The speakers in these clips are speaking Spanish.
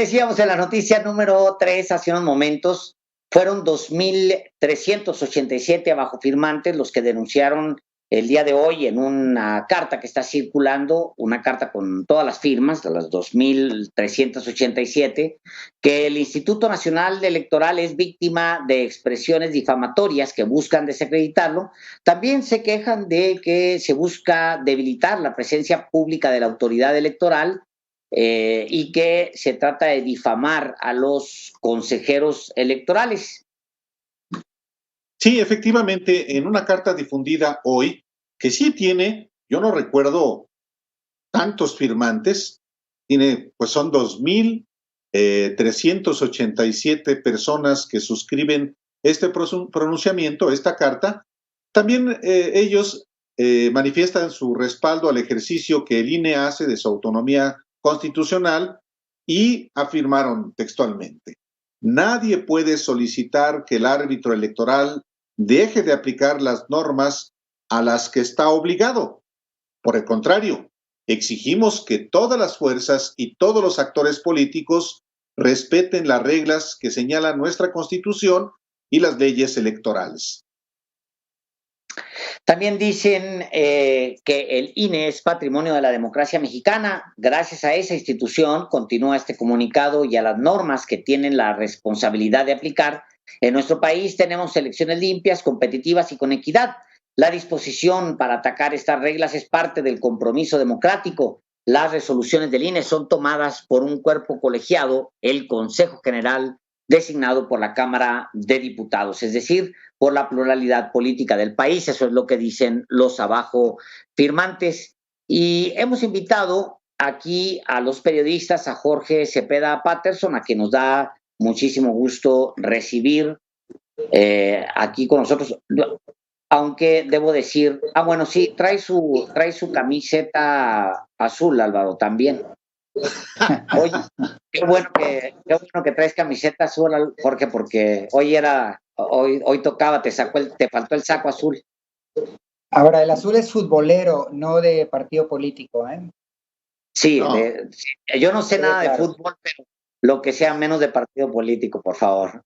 Decíamos en la noticia número 3 hace unos momentos, fueron 2.387 abajofirmantes los que denunciaron el día de hoy en una carta que está circulando, una carta con todas las firmas de las 2.387, que el Instituto Nacional Electoral es víctima de expresiones difamatorias que buscan desacreditarlo. También se quejan de que se busca debilitar la presencia pública de la autoridad electoral, y que se trata de difamar a los consejeros electorales. Sí, efectivamente, en una carta difundida hoy, que sí tiene, yo no recuerdo tantos firmantes, tiene, pues son 2.387 personas que suscriben este pronunciamiento, esta carta. También ellos manifiestan su respaldo al ejercicio que el INE hace de su autonomía constitucional y afirmaron textualmente: nadie puede solicitar que el árbitro electoral deje de aplicar las normas a las que está obligado. Por el contrario, exigimos que todas las fuerzas y todos los actores políticos respeten las reglas que señala nuestra Constitución y las leyes electorales. También dicen que el INE es patrimonio de la democracia mexicana. Gracias a esa institución, continúa este comunicado, y a las normas que tienen la responsabilidad de aplicar, en nuestro país tenemos elecciones limpias, competitivas y con equidad. La disposición para atacar estas reglas es parte del compromiso democrático. Las resoluciones del INE son tomadas por un cuerpo colegiado, el Consejo General, designado por la Cámara de Diputados, es decir, por la pluralidad política del país. Eso es lo que dicen los abajo firmantes. Y hemos invitado aquí a los periodistas, a Jorge Cepeda Patterson, a quien nos da muchísimo gusto recibir aquí con nosotros. Aunque debo decir, bueno, sí, trae su camiseta azul, Álvaro, también. Oye, qué bueno que traes camiseta azul, Jorge, porque hoy tocaba, te faltó el saco azul. Ahora, el azul es futbolero, no de partido político, ¿eh? Sí, no. Yo no sé nada de fútbol, pero lo que sea menos de partido político, por favor.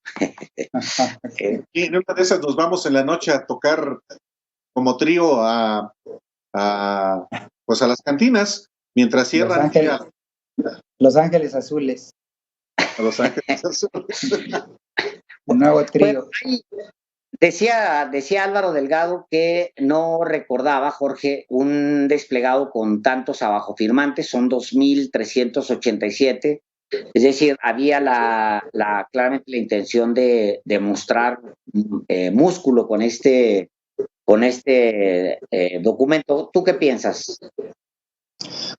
Y en una de esas nos vamos en la noche a tocar como trío a las cantinas, mientras cierran. Los Ángeles Azules. Los Ángeles Azules. Un nuevo trío. Bueno, decía Álvaro Delgado que no recordaba, Jorge, un desplegado con tantos abajofirmantes. Son 2.387. Es decir, había claramente la intención de mostrar músculo con este documento. ¿Tú qué piensas?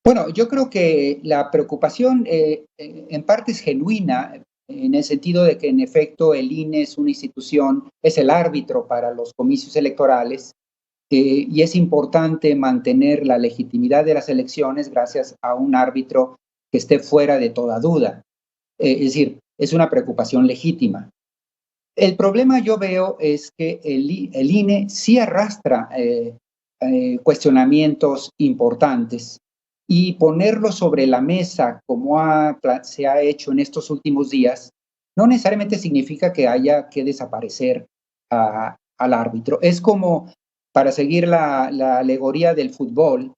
Bueno, yo creo que la preocupación en parte es genuina, en el sentido de que en efecto el INE es una institución, es el árbitro para los comicios electorales, y es importante mantener la legitimidad de las elecciones gracias a un árbitro que esté fuera de toda duda. Es decir, es una preocupación legítima. El problema yo veo es que el INE sí arrastra cuestionamientos importantes, y ponerlo sobre la mesa como se ha hecho en estos últimos días no necesariamente significa que haya que desaparecer al árbitro. Es como, para seguir la alegoría del fútbol,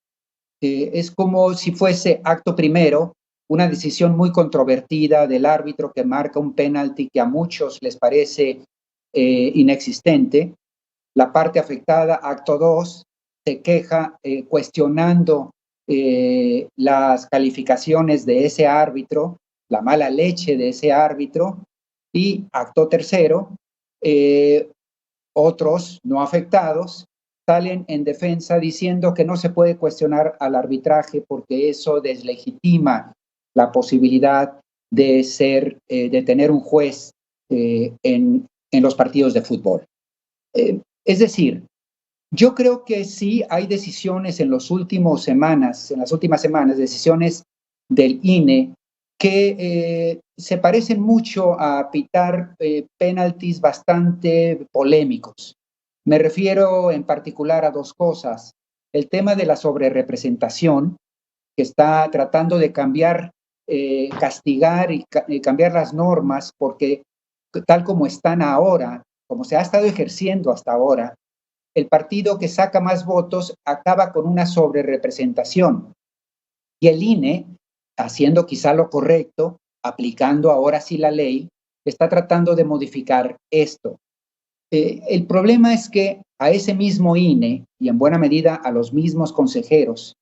es como si fuese acto primero una decisión muy controvertida del árbitro que marca un penalti que a muchos les parece inexistente. La parte afectada, acto 2, se queja cuestionando las calificaciones de ese árbitro, la mala leche de ese árbitro, y acto tercero, otros no afectados salen en defensa diciendo que no se puede cuestionar al arbitraje porque eso deslegitima la posibilidad de tener un juez en los partidos de fútbol. Es decir, yo creo que sí hay decisiones en las últimas semanas, decisiones del INE que se parecen mucho a pitar penaltis bastante polémicos. Me refiero en particular a dos cosas: el tema de la sobrerrepresentación, que está tratando de cambiar castigar y cambiar las normas, porque tal como están ahora, como se ha estado ejerciendo hasta ahora, el partido que saca más votos acaba con una sobrerepresentación. Y el INE, haciendo quizá lo correcto, aplicando ahora sí la ley, está tratando de modificar esto. El problema es que a ese mismo INE, y en buena medida a los mismos consejeros,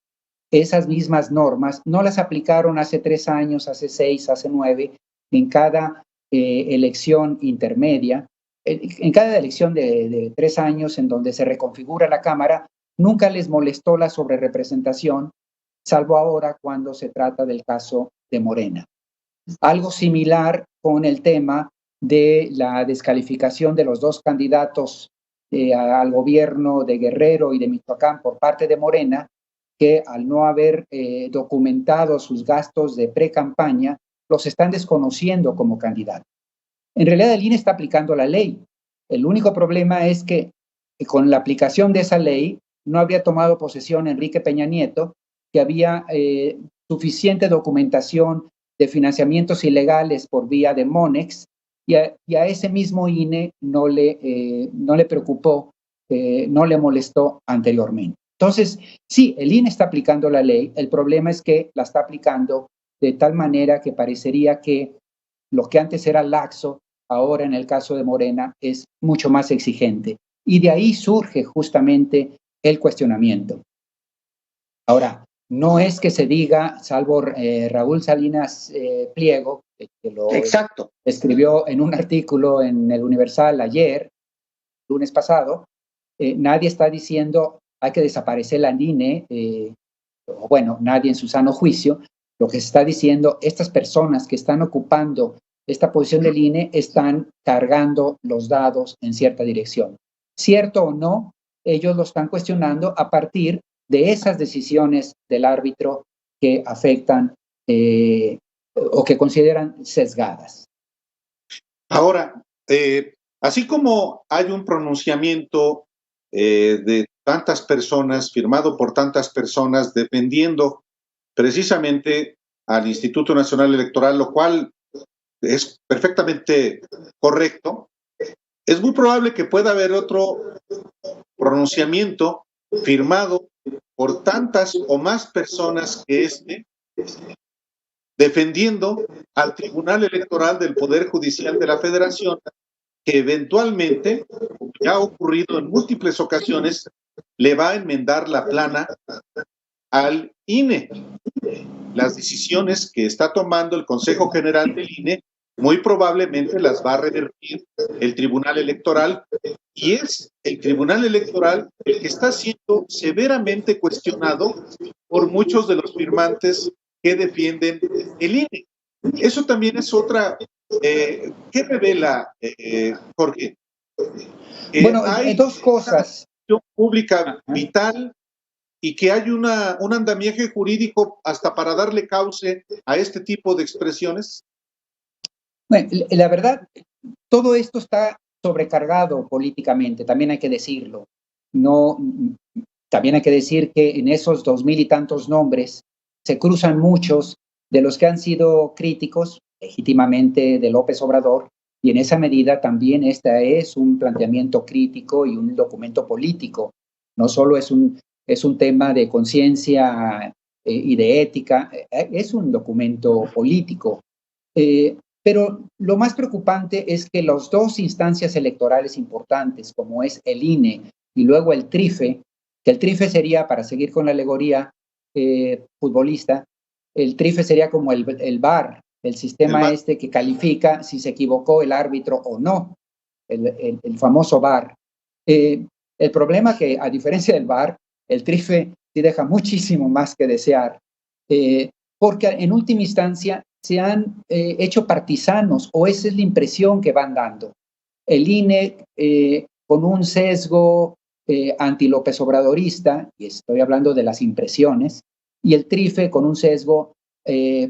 esas mismas normas no las aplicaron hace 3 años, hace 6, hace 9, en cada elección intermedia, en cada elección de 3 años en donde se reconfigura la Cámara, nunca les molestó la sobrerepresentación, salvo ahora cuando se trata del caso de Morena. Algo similar con el tema de la descalificación de los 2 candidatos al gobierno de Guerrero y de Michoacán por parte de Morena, que al no haber documentado sus gastos de pre-campaña, los están desconociendo como candidatos. En realidad el INE está aplicando la ley. El único problema es que con la aplicación de esa ley no habría tomado posesión Enrique Peña Nieto, que había suficiente documentación de financiamientos ilegales por vía de Monex, y a ese mismo INE no le preocupó, no le molestó anteriormente. Entonces, sí, el INE está aplicando la ley, el problema es que la está aplicando de tal manera que parecería que lo que antes era laxo, ahora en el caso de Morena es mucho más exigente. Y de ahí surge justamente el cuestionamiento. Ahora, no es que se diga, salvo Raúl Salinas Pliego, que lo Exacto. escribió en un artículo en el Universal ayer, lunes pasado, nadie está diciendo hay que desaparecer la INE, o bueno, nadie en su sano juicio. Lo que se está diciendo, estas personas que están ocupando esta posición del INE están cargando los dados en cierta dirección. Cierto o no, ellos lo están cuestionando a partir de esas decisiones del árbitro que afectan o que consideran sesgadas. Ahora, así como hay un pronunciamiento de tantas personas, firmado por tantas personas, defendiendo precisamente al Instituto Nacional Electoral, lo cual es perfectamente correcto, es muy probable que pueda haber otro pronunciamiento firmado por tantas o más personas que defendiendo al Tribunal Electoral del Poder Judicial de la Federación, que eventualmente, como ya ha ocurrido en múltiples ocasiones, le va a enmendar la plana al INE. Las decisiones que está tomando el Consejo General del INE muy probablemente las va a revertir el Tribunal Electoral, y es el Tribunal Electoral el que está siendo severamente cuestionado por muchos de los firmantes que defienden el INE. Eso también es otra. ¿Qué revela, Jorge? Bueno, hay 2 cosas. Una pública vital y que hay un andamiaje jurídico hasta para darle cauce a este tipo de expresiones. Bueno, la verdad, todo esto está sobrecargado políticamente, también hay que decirlo. No, también hay que decir que en esos 2,000 y tantos nombres se cruzan muchos de los que han sido críticos legítimamente de López Obrador, y en esa medida también esta es un planteamiento crítico y un documento político. No solo es un tema de conciencia y de ética, es un documento político. Pero lo más preocupante es que las 2 instancias electorales importantes, como es el INE y luego el TRIFE, que el TRIFE sería, para seguir con la alegoría futbolista, el TRIFE sería como el VAR, el sistema que califica si se equivocó el árbitro o no, el famoso VAR. El problema es que, a diferencia del VAR, el TRIFE sí deja muchísimo más que desear, porque en última instancia se han hecho partisanos, o esa es la impresión que van dando. El INE con un sesgo anti-López Obradorista, y estoy hablando de las impresiones, y el TRIFE con un sesgo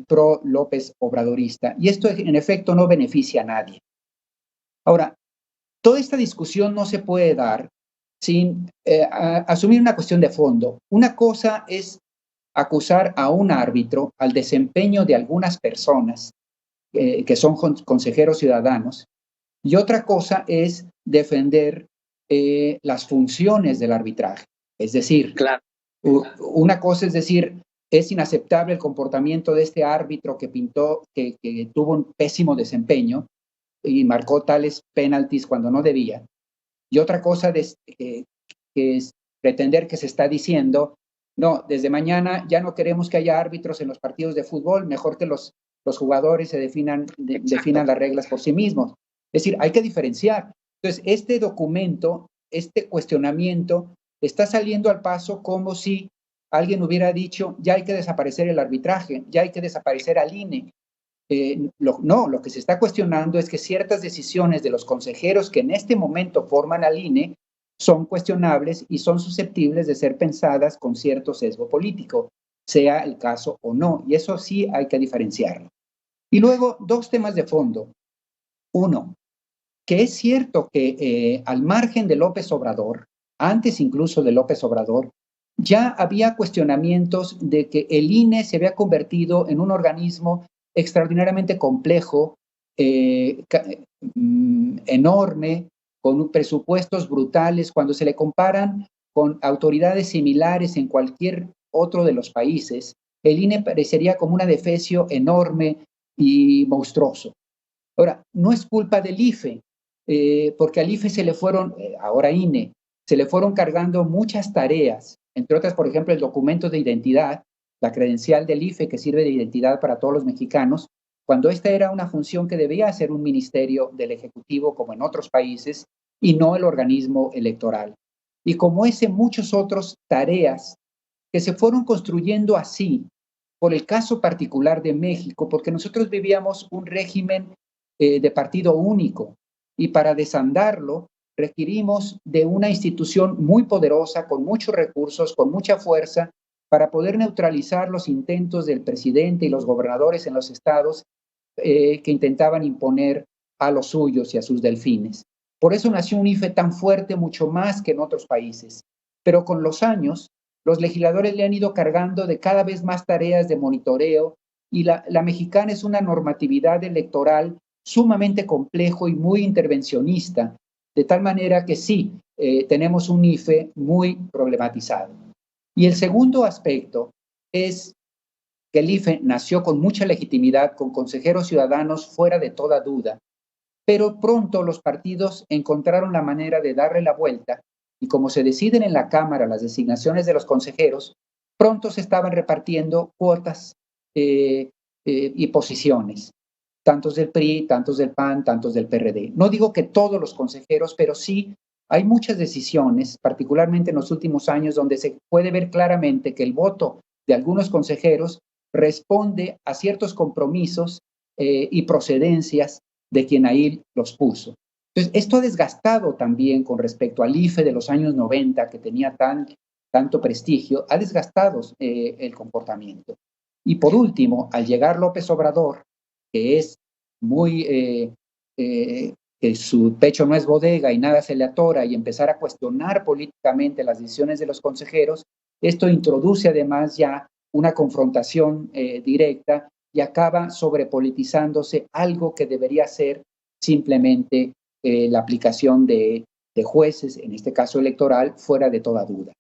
pro-López Obradorista. Y esto en efecto no beneficia a nadie. Ahora, toda esta discusión no se puede dar sin asumir una cuestión de fondo. Una cosa es acusar a un árbitro al desempeño de algunas personas que son consejeros ciudadanos, y otra cosa es defender las funciones del arbitraje. Es decir, claro, una cosa es decir, es inaceptable el comportamiento de este árbitro que tuvo un pésimo desempeño y marcó tales penaltis cuando no debía. Y otra cosa que es pretender que se está diciendo, no, desde mañana ya no queremos que haya árbitros en los partidos de fútbol, mejor que los jugadores se definan las reglas por sí mismos. Es decir, hay que diferenciar. Entonces, este documento, este cuestionamiento, está saliendo al paso como si alguien hubiera dicho, ya hay que desaparecer el arbitraje, ya hay que desaparecer al INE. Lo que se está cuestionando es que ciertas decisiones de los consejeros que en este momento forman al INE son cuestionables y son susceptibles de ser pensadas con cierto sesgo político, sea el caso o no, y eso sí hay que diferenciarlo. Y luego, dos temas de fondo. Uno, que es cierto que al margen de López Obrador, antes incluso de López Obrador, ya había cuestionamientos de que el INE se había convertido en un organismo extraordinariamente complejo, enorme, con presupuestos brutales. Cuando se le comparan con autoridades similares en cualquier otro de los países, el INE parecería como un adefesio enorme y monstruoso. Ahora, no es culpa del IFE, porque al IFE se le fueron, ahora INE, se le fueron cargando muchas tareas, entre otras, por ejemplo, el documento de identidad, la credencial del IFE que sirve de identidad para todos los mexicanos, cuando esta era una función que debía hacer un ministerio del Ejecutivo como en otros países y no el organismo electoral. Y como ese, muchas otras tareas que se fueron construyendo así, por el caso particular de México, porque nosotros vivíamos un régimen de partido único y para desandarlo requerimos de una institución muy poderosa, con muchos recursos, con mucha fuerza, para poder neutralizar los intentos del presidente y los gobernadores en los estados que intentaban imponer a los suyos y a sus delfines. Por eso nació un IFE tan fuerte, mucho más que en otros países. Pero con los años, los legisladores le han ido cargando de cada vez más tareas de monitoreo y la mexicana es una normatividad electoral sumamente complejo y muy intervencionista, de tal manera que sí, tenemos un IFE muy problematizado. Y el segundo aspecto es que el IFE nació con mucha legitimidad, con consejeros ciudadanos fuera de toda duda, pero pronto los partidos encontraron la manera de darle la vuelta y como se deciden en la Cámara las designaciones de los consejeros, pronto se estaban repartiendo cuotas y posiciones, tantos del PRI, tantos del PAN, tantos del PRD. No digo que todos los consejeros, pero sí hay muchas decisiones, particularmente en los últimos años, donde se puede ver claramente que el voto de algunos consejeros responde a ciertos compromisos y procedencias de quien ahí los puso. Entonces, esto ha desgastado también con respecto al IFE de los años 90, que tenía tanto prestigio, ha desgastado el comportamiento. Y por último, al llegar López Obrador, que es muy, que su pecho no es bodega y nada se le atora, y empezar a cuestionar políticamente las decisiones de los consejeros, esto introduce además ya una confrontación directa y acaba sobrepolitizándose algo que debería ser simplemente la aplicación de jueces, en este caso electoral, fuera de toda duda.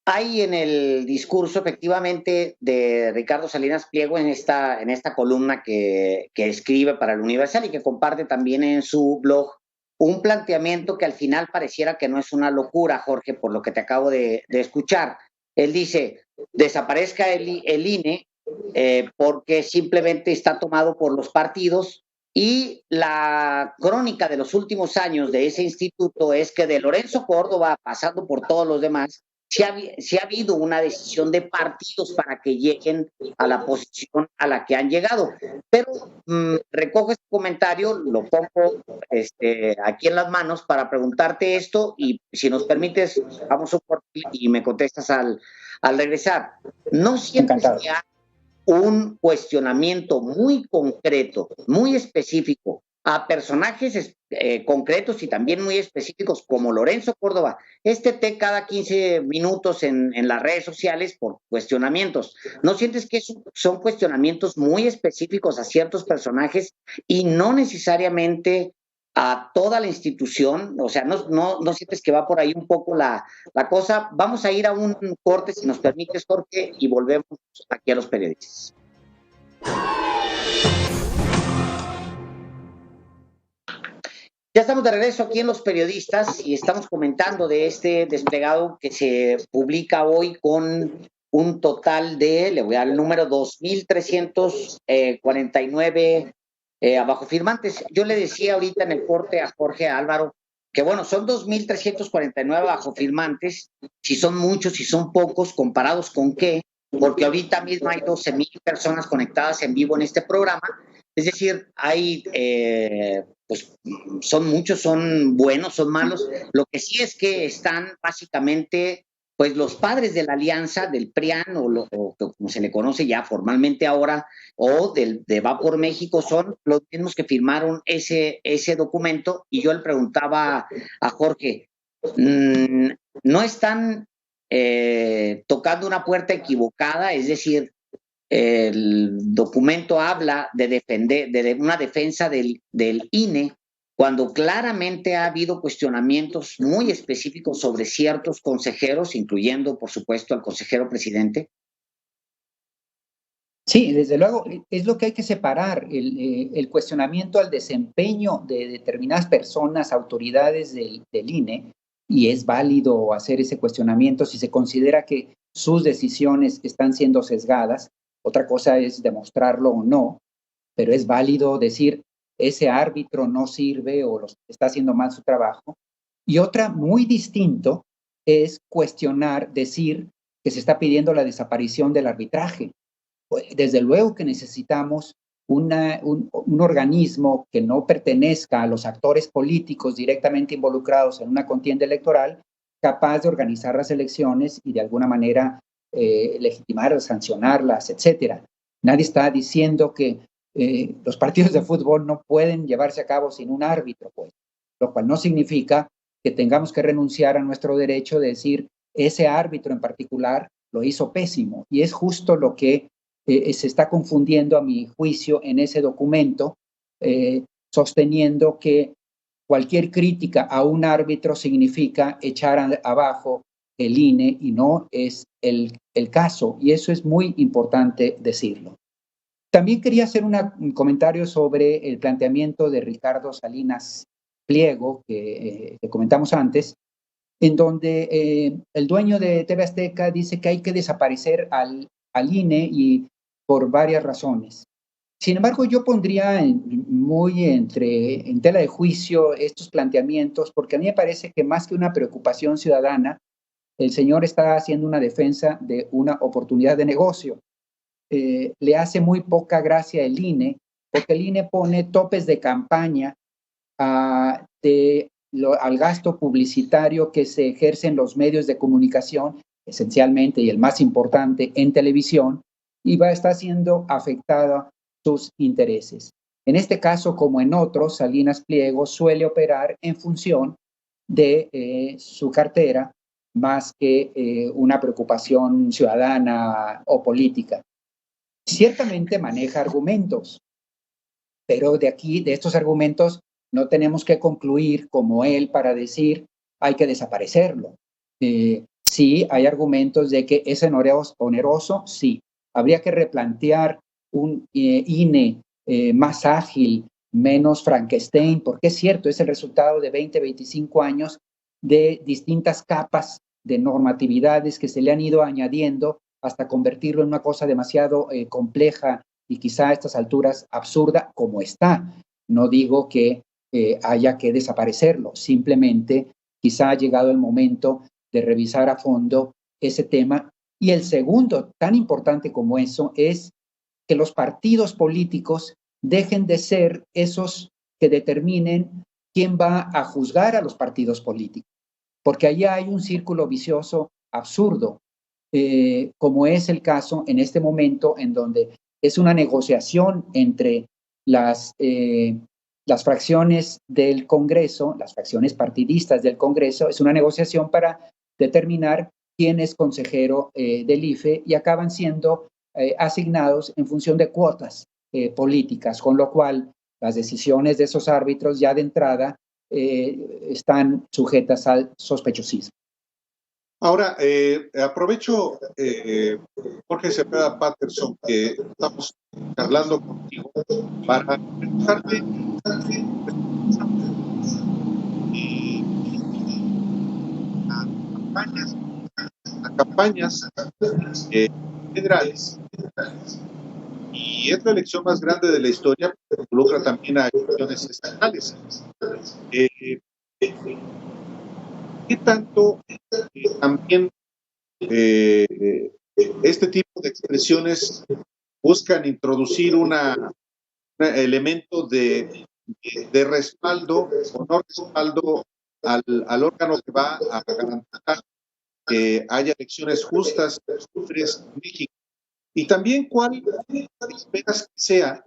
Hay en el discurso, efectivamente, de Ricardo Salinas Pliego en esta columna que escribe para el Universal y que comparte también en su blog, un planteamiento que al final pareciera que no es una locura, Jorge, por lo que te acabo de escuchar. Él dice, desaparezca el INE porque simplemente está tomado por los partidos, y la crónica de los últimos años de ese instituto es que de Lorenzo Córdoba, pasando por todos los demás, sí ha habido una decisión de partidos para que lleguen a la posición a la que han llegado. Pero recojo este comentario, lo pongo aquí en las manos para preguntarte esto, y si nos permites, vamos a un corte y me contestas al regresar. ¿No sientes que hay un cuestionamiento muy concreto, muy específico a personajes concretos y también muy específicos como Lorenzo Córdoba, té cada 15 minutos en las redes sociales por cuestionamientos. ¿No sientes que son cuestionamientos muy específicos a ciertos personajes y no necesariamente a toda la institución? O sea, no sientes que va por ahí un poco la cosa. Vamos a ir a un corte, si nos permites, Jorge, y volvemos aquí a los periodistas. Ya estamos de regreso aquí en Los Periodistas y estamos comentando de este desplegado que se publica hoy con un total de, le voy a dar el número, 2,349 abajo firmantes. Yo le decía ahorita en el corte a Jorge Álvaro que bueno, son 2,349 abajo firmantes, si son muchos, si son pocos, comparados con qué, porque ahorita mismo hay 12,000 personas conectadas en vivo en este programa. Es decir, hay, pues son muchos, son buenos, son malos. Lo que sí es que están básicamente, pues los padres de la alianza, del PRIAN, o como se le conoce ya formalmente ahora, o de Va por México, son los mismos que firmaron ese documento. Y yo le preguntaba a Jorge, ¿no están tocando una puerta equivocada? Es decir, el documento habla de defender, de una defensa del INE, cuando claramente ha habido cuestionamientos muy específicos sobre ciertos consejeros, incluyendo, por supuesto, al consejero presidente. Sí, desde luego, es lo que hay que separar, el cuestionamiento al desempeño de determinadas personas, autoridades del INE, y es válido hacer ese cuestionamiento si se considera que sus decisiones están siendo sesgadas. Otra cosa es demostrarlo o no, pero es válido decir ese árbitro no sirve o está haciendo mal su trabajo. Y otra muy distinto es cuestionar, decir que se está pidiendo la desaparición del arbitraje. Desde luego que necesitamos un organismo que no pertenezca a los actores políticos directamente involucrados en una contienda electoral, capaz de organizar las elecciones y de alguna manera legitimar, sancionarlas, etcétera. Nadie está diciendo que los partidos de fútbol no pueden llevarse a cabo sin un árbitro, pues, lo cual no significa que tengamos que renunciar a nuestro derecho de decir ese árbitro en particular lo hizo pésimo, y es justo lo que se está confundiendo a mi juicio en ese documento, sosteniendo que cualquier crítica a un árbitro significa echar abajo el INE, y no es el caso, y eso es muy importante decirlo. También quería hacer un comentario sobre el planteamiento de Ricardo Salinas Pliego, que comentamos antes, en donde el dueño de TV Azteca dice que hay que desaparecer al INE y por varias razones. Sin embargo, yo pondría en tela de juicio estos planteamientos, porque a mí me parece que más que una preocupación ciudadana, el señor está haciendo una defensa de una oportunidad de negocio. Le hace muy poca gracia el INE, porque el INE pone topes de campaña al gasto publicitario que se ejerce en los medios de comunicación, esencialmente, y el más importante, en televisión, y está siendo afectada sus intereses. En este caso, como en otros, Salinas Pliego suele operar en función de su cartera más que una preocupación ciudadana o política. Ciertamente maneja argumentos, pero de estos argumentos, no tenemos que concluir como él para decir hay que desaparecerlo. Sí, hay argumentos de que es oneroso, sí. Habría que replantear un INE más ágil, menos Frankenstein, porque es cierto, es el resultado de 20, 25 años de distintas capas de normatividades que se le han ido añadiendo hasta convertirlo en una cosa demasiado compleja y quizá a estas alturas absurda como está. No digo que haya que desaparecerlo, simplemente quizá ha llegado el momento de revisar a fondo ese tema. Y el segundo, tan importante como eso, es que los partidos políticos dejen de ser esos que determinen quién va a juzgar a los partidos políticos, porque allá hay un círculo vicioso absurdo, como es el caso en este momento, en donde es una negociación entre las las fracciones del Congreso, las fracciones partidistas del Congreso, es una negociación para determinar quién es consejero del IFE y acaban siendo asignados en función de cuotas políticas, con lo cual las decisiones de esos árbitros ya de entrada están sujetas al sospechosismo. Ahora, aprovecho, Jorge Cepeda Patterson, que estamos hablando contigo, para preguntarte las campañas federales, y es la elección más grande de la historia, porque involucra también a elecciones estatales. ¿Qué tanto también este tipo de expresiones buscan introducir un elemento de respaldo o no respaldo al órgano que va a garantizar que haya elecciones justas en México? Y también cuál esperas que sea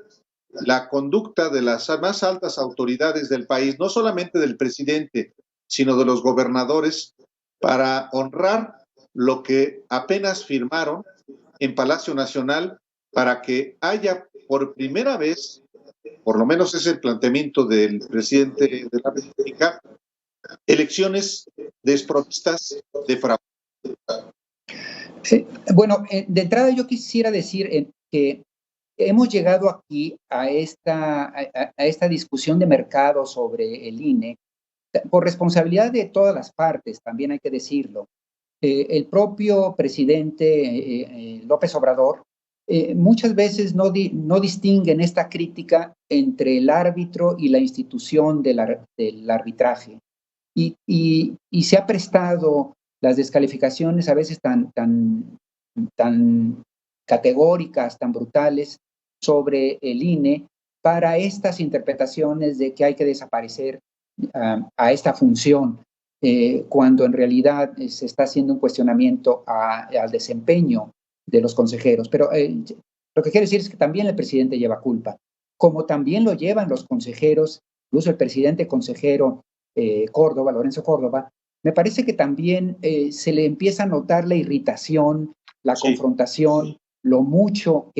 la conducta de las más altas autoridades del país, no solamente del presidente, sino de los gobernadores, para honrar lo que apenas firmaron en Palacio Nacional, para que haya por primera vez, por lo menos es el planteamiento del presidente de la República, elecciones desprovistas de fraude. Bueno, de entrada yo quisiera decir que hemos llegado aquí a esta discusión de mercado sobre el INE por responsabilidad de todas las partes, también hay que decirlo. El propio presidente López Obrador muchas veces no distingue en esta crítica entre el árbitro y la institución del arbitraje. Y se ha prestado las descalificaciones a veces tan categóricas, tan brutales sobre el INE para estas interpretaciones de que hay que desaparecer a esta función, cuando en realidad se está haciendo un cuestionamiento al desempeño de los consejeros. Pero lo que quiero decir es que también el presidente lleva culpa, como también lo llevan los consejeros, incluso el presidente consejero Córdoba, Lorenzo Córdoba. Me parece que también se le empieza a notar la irritación, la confrontación, lo mucho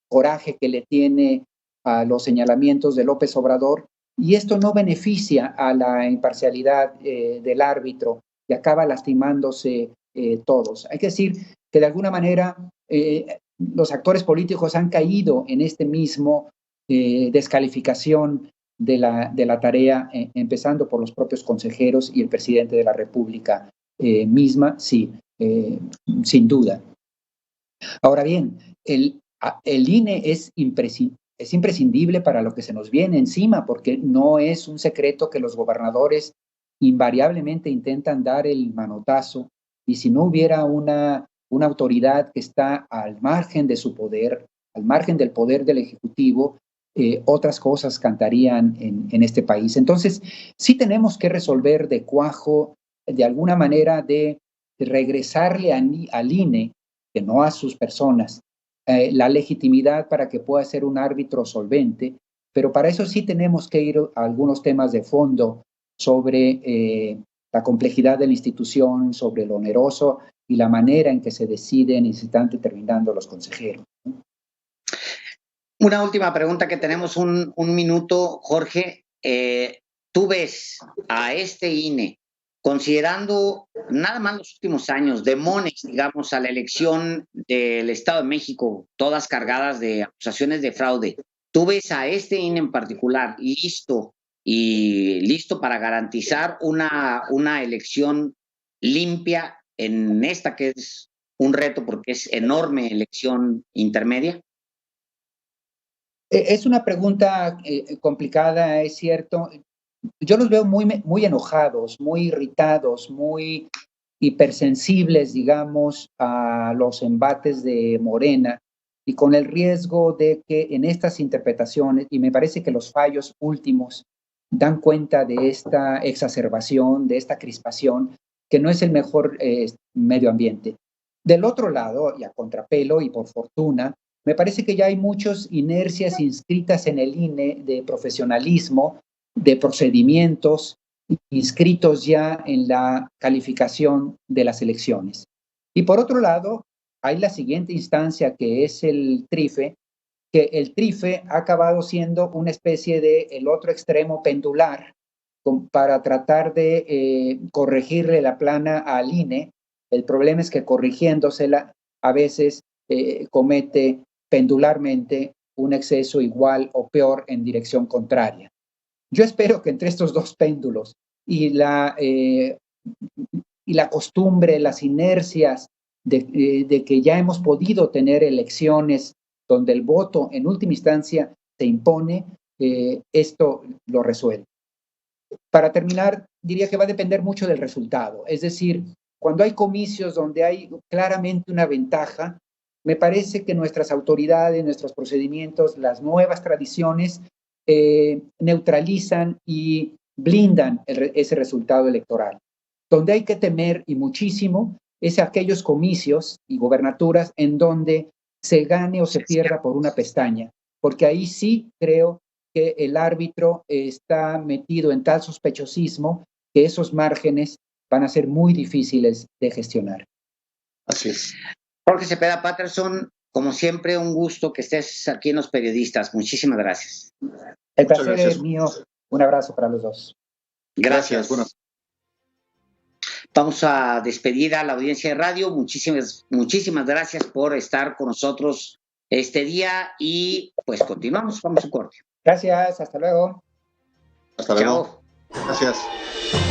coraje que le tiene a los señalamientos de López Obrador, y esto no beneficia a la imparcialidad del árbitro y acaba lastimándose todos. Hay que decir que de alguna manera los actores políticos han caído en este mismo descalificación de la tarea, empezando por los propios consejeros y el presidente de la República misma, sí, sin duda. Ahora bien, el INE es imprescindible para lo que se nos viene encima, porque no es un secreto que los gobernadores invariablemente intentan dar el manotazo, y si no hubiera una autoridad que está al margen de su poder, al margen del poder del Ejecutivo, otras cosas cantarían en este país. Entonces, sí tenemos que resolver de cuajo, de alguna manera, de regresarle al INE, que no a sus personas, la legitimidad para que pueda ser un árbitro solvente, pero para eso sí tenemos que ir a algunos temas de fondo sobre la complejidad de la institución, sobre lo oneroso y la manera en que se deciden y se están determinando los consejeros. Una última pregunta, que tenemos un minuto, Jorge. ¿Tú ves a este INE, considerando nada más los últimos años, demones, digamos, a la elección del Estado de México, todas cargadas de acusaciones de fraude, tú ves a este INE en particular listo para garantizar una elección limpia en esta que es un reto porque es enorme elección intermedia? Es una pregunta complicada, es cierto. Yo los veo muy enojados, muy irritados, muy hipersensibles, digamos, a los embates de Morena, y con el riesgo de que en estas interpretaciones, y me parece que los fallos últimos dan cuenta de esta exacerbación, de esta crispación, que no es el mejor medio ambiente. Del otro lado, y a contrapelo y por fortuna, Me parece que ya hay muchas inercias inscritas en el INE de profesionalismo, de procedimientos inscritos ya en la calificación de las elecciones. Y por otro lado, hay la siguiente instancia que es el TRIFE, que el TRIFE ha acabado siendo una especie de el otro extremo pendular para tratar de corregirle la plana al INE. El problema es que corrigiéndosela a veces comete pendularmente un exceso igual o peor en dirección contraria. Yo espero que entre estos dos péndulos y la costumbre, las inercias de que ya hemos podido tener elecciones donde el voto en última instancia se impone, esto lo resuelve. Para terminar, diría que va a depender mucho del resultado. Es decir, cuando hay comicios donde hay claramente una ventaja, me parece que nuestras autoridades, nuestros procedimientos, las nuevas tradiciones neutralizan y blindan ese resultado electoral. Donde hay que temer, y muchísimo, es aquellos comicios y gobernaturas en donde se gane o se pierda por una pestaña, porque ahí sí creo que el árbitro está metido en tal sospechosismo que esos márgenes van a ser muy difíciles de gestionar. Así es. Jorge Cepeda Patterson, como siempre, un gusto que estés aquí en Los Periodistas. Muchísimas gracias. El placer es mío. Un abrazo para los dos. Gracias. Bueno. Vamos a despedir a la audiencia de radio. Muchísimas gracias por estar con nosotros este día y pues continuamos. Vamos a un corte. Gracias. Hasta luego. Hasta luego. Chao. Gracias.